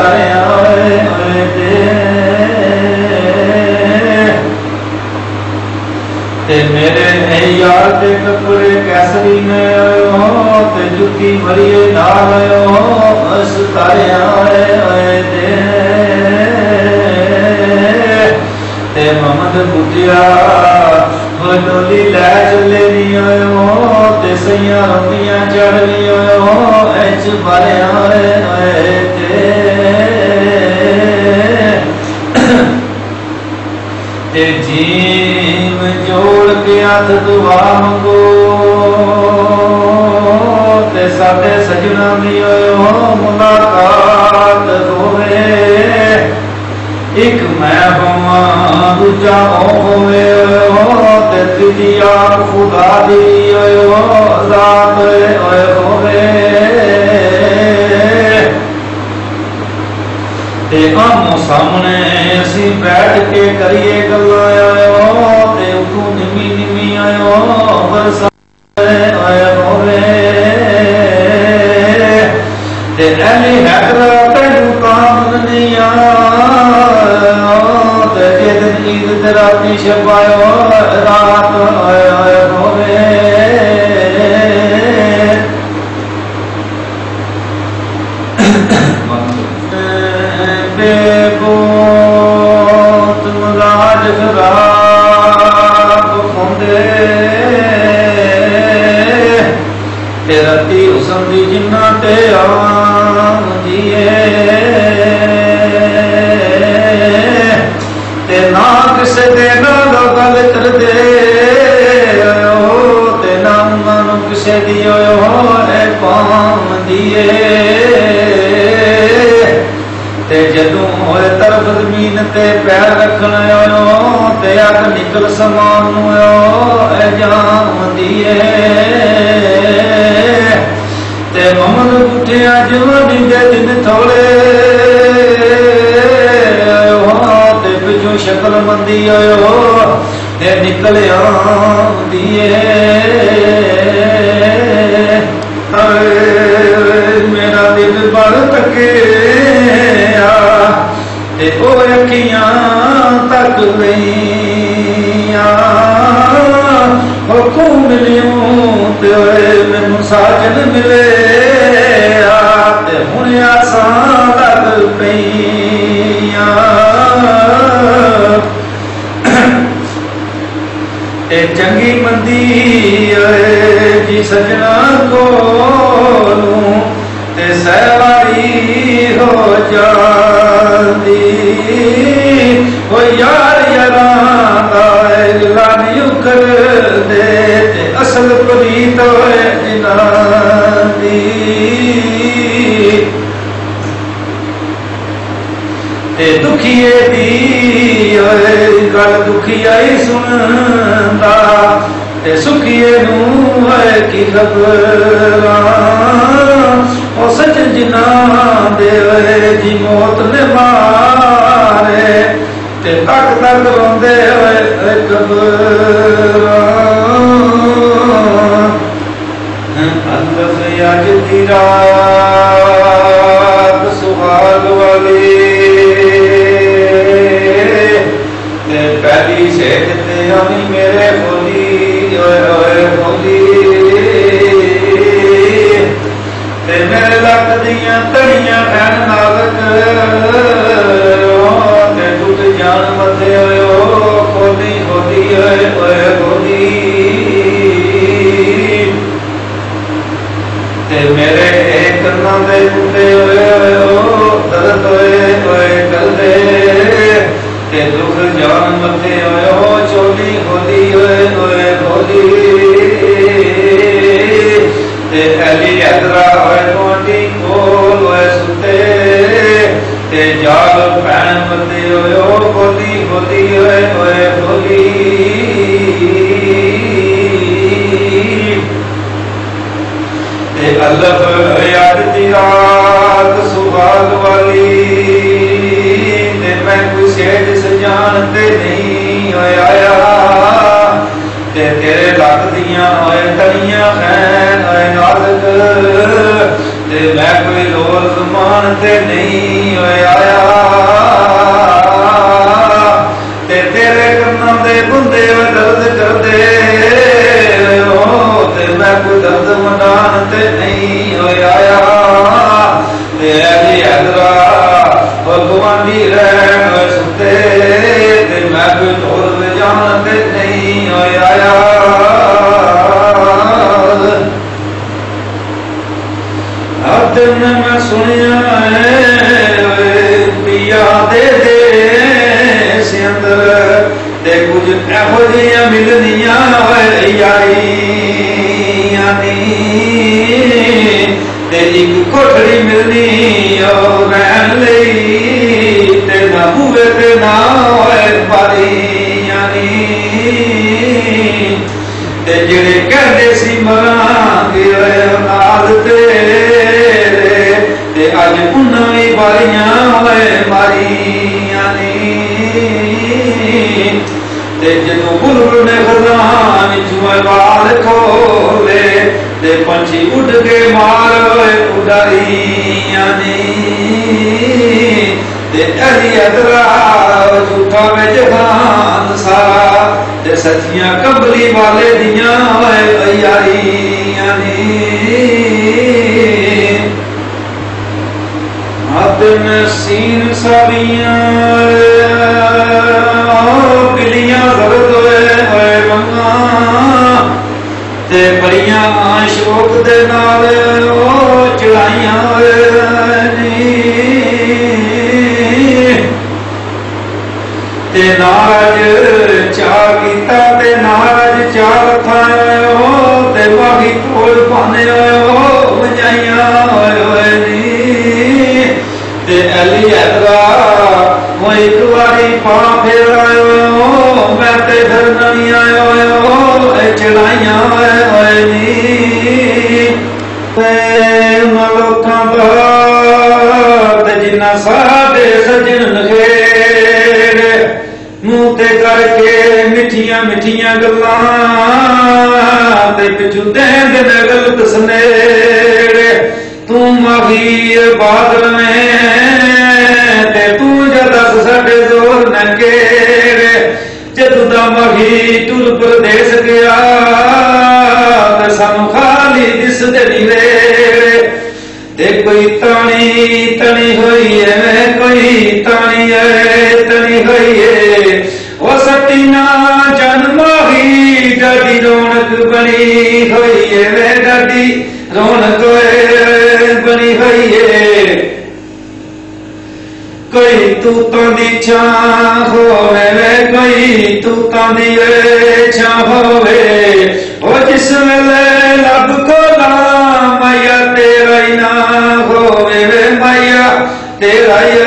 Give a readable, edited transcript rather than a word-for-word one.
सितारियां होए ते मेरे है यार ते कपड़े कैसरी ने हो ते जुती भरिए नाल हो सितारियां होए ते मोहम्मद बुटिया हो डोली लै चले नी हो ते सैया रोटियां चढ़ ली हो एच बारियां होए ते जीव जोड़ के हथ दुआ मंगो ते साडे सजना दी हो मुलाकात होवे एक मैं होवां दूजा होवे ते तीजी आप खुदा दी हो रात होवे ते आमो सामने असी बैठ के करिए गल्लां ते उतों निमी निमी आयो बरसा होवे ते अली हैदरा तैनू काम नहीं ते जे दिन ईद ते राती शबायो रात होवे बेबोत मजाज खराब होंदे ते राती हुसन दी जिन्ना ते आंदिए ते ना किसे दे नाल गल करदे ते ना उन्हां किसे दी होए पांदिए ते जदों होए तरफ जमीन ते पैर रखन ते अग निकल समान जामदी ते मोहम्मद उठिया जवानी दे दिन थोड़े ते पिछों शक्ल मंदी ते निकल आंदी मेरा दिल बड़ तके ते ओ अखियां तक लईयां ओ मिलियों ते मैनू साजन मिले ते हुण आसां लग पईयां ते चंगी मंदी जी सजना कोलूं ते सहवारी हो जाती ओ यार यारां दा नहीं कर दे ते असल पलीत होए जिन्हां दी ते दुखिए दी गल दुखियाई सुनदा ते सुखिए नूं है की खबरां ओ सच जिन्हां दे जी मौत ने मारे ते तक तक रोंदे होए कबरां अल्लाह अज दी रात सुहाग वाली ते पहली सेठ ते आनी मेरे बोली ओए बोली ते मेरे लक दियां तड़ियां ऐन नालक ते टूट जान मथे खोली खोली ओए खोली ते मेरे एक कन्ना दे टूटे दर्द ओए गलदे ते दुख जान मथे चोली खोली ओए खोली ते अली हैदरा होए कोल होए सुते ते जाग पैन मथे खोली खोली ओए खोली ते अल्लाह याद दी रात सुहाग वाली ते मैं कोई सेठ सजान ते नहीं आया ते तेरे लक दियां तड़ियां हैं नालक ते मैं कोई लोल कमा जान ते नहीं आया ते तेरे करना दे बुंदे दर्द कर दे ते मैं कोई दर्द मनान ते नहीं आया ते अली हैदरा भगवानी रहन सुते ते मैं कोई ढोल जान ते नहीं आया दिन मैं सुनिया पिया दे से अंदर ते कुछ एहो जिहियां मिलनियां यारियां ते एक कोठड़ी मिलनी रहन लई ते ना बूहे ते ना बारियां ते जेड़े कहंदे सी मरांगे औलाद ते अज उन्हें बारियां मारियां ते जदों बुलबुल ने खजान चुए बाल खोले ते पंछी उड़ के मार उड़ारियां ते अली हैदरा झूठा में जहान सारा ते सचियां कबली वाले दियां यारियां दिन सीन सारियां पिलियां दर्द होए मंगा ते बड़ियां शौक दे नाल चढ़ाइयां ते नाराज चा कीता ते नाराज चा रखायो ते बागी कोल पाने मजाइयां ते अली हैदरा वो एक बारी पा फिर आयो मैं ते फिर नहीं आयो चढ़ाइया लोकां दा जिन्ना साडे सजन लखेड़ मुंह ते करके मिठियां मिठियां गल्लां ते पिछू देंदे ने गलत सनेड़े तू मगीर बादल में ते तू जदस साडे जोर न केड़े जदू दा मगी टुर परदेस गया ते सानू खाली दिसदे नी वेड़े ते कोई तानी तनी होई है कोई तानी तनी होई है ओ सतीना जन मगी डाडी रौनक बनी होई है वे डाडी रौनक बनी हुई है कोई तूतां दी छां होवे कोई तूतां दी छां होवे ओ जिस वेले लब खोला मैया तेरा ही ना होवे मैया तेरा ही